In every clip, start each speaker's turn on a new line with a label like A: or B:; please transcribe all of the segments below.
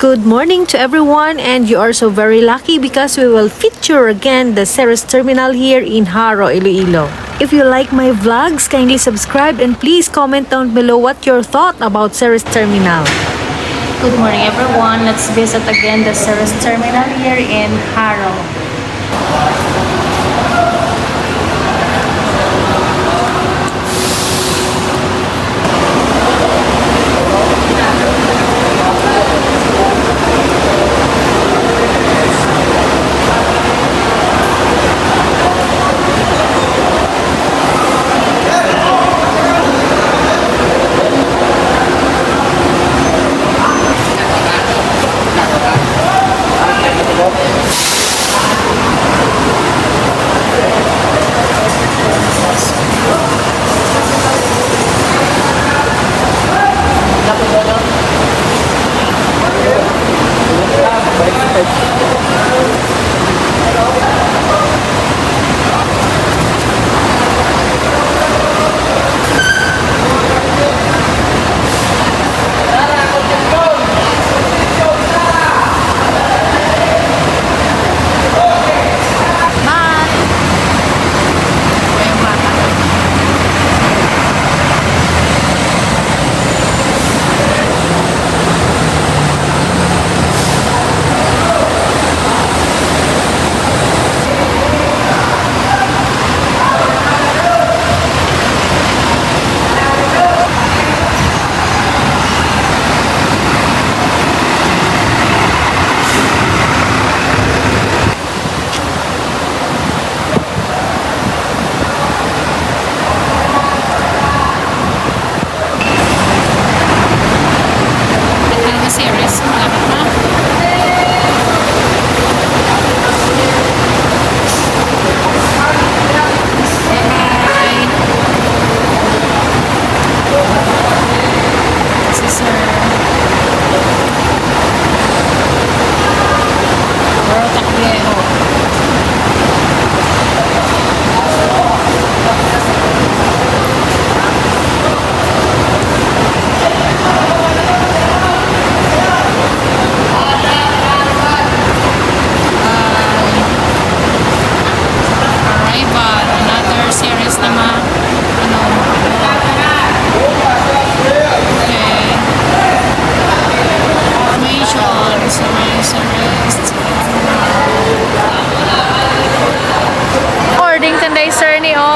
A: Good morning to everyone, and you are so very lucky because we will feature again the Ceres Terminal here in Haro, Iloilo. If you like my vlogs, kindly subscribe and please comment down below what your thought about Ceres Terminal.
B: Good morning everyone. Let's visit again the Ceres Terminal here in Haro.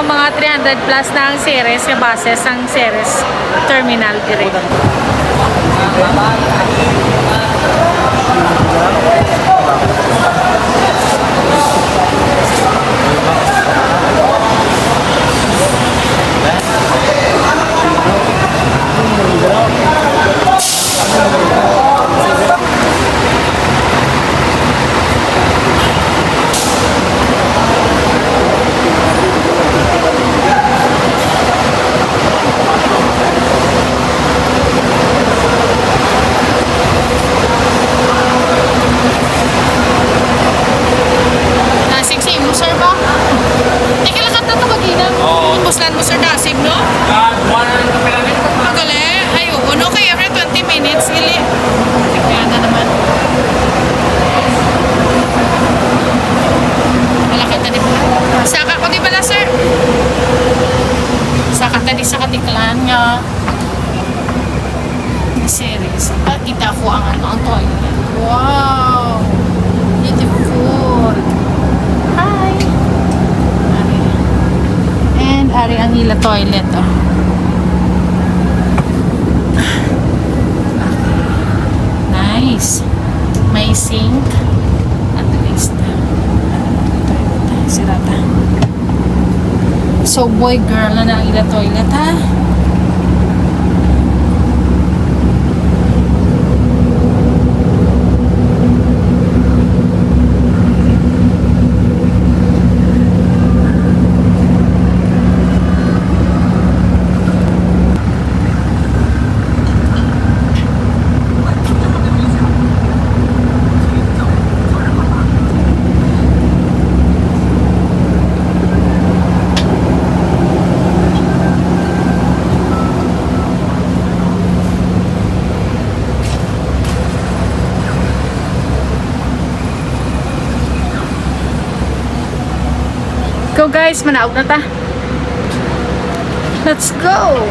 B: Mga 300 plus na ang Ceres nga bases ang Ceres Terminal direct. Sa katiklan nga Ceres. Kita ko ang toilet. Wow! Beautiful! Hi! And ari ang ila toilet. Oh. Nice! May sink. At least. Sirata. So boy girl na ang ila toilet ha. go guys, manaog na ta. Let's go!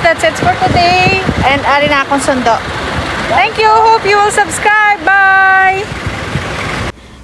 B: that's it for today. And ari na akong sundo. Thank you. Hope you will subscribe. Bye!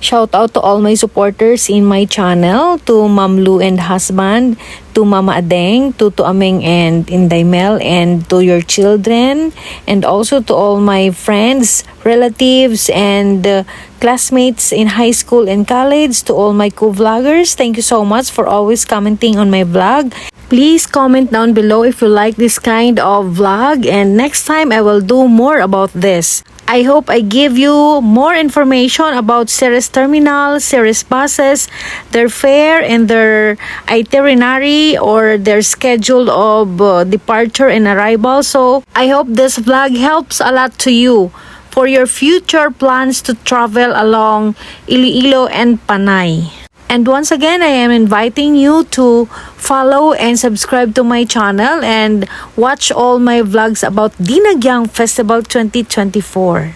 A: Shout out to all my supporters in my channel, to Ma'am Lu and husband, to Mama Adeng, to Ameng and Inday Mel, and to your children, and also to all my friends, relatives, and classmates in high school and college, to all my co-vloggers. Thank you so much for always commenting on my vlog. Please comment down below if you like this kind of vlog, and next time I will do more about this. I hope I give you more information about Ceres Terminal, Ceres buses, their fare and their itinerary or their schedule of departure and arrival. So I hope this vlog helps a lot to you for your future plans to travel along Iloilo and Panay. And once again, I am inviting you to follow and subscribe to my channel and watch all my vlogs about Dinagyang Festival 2024.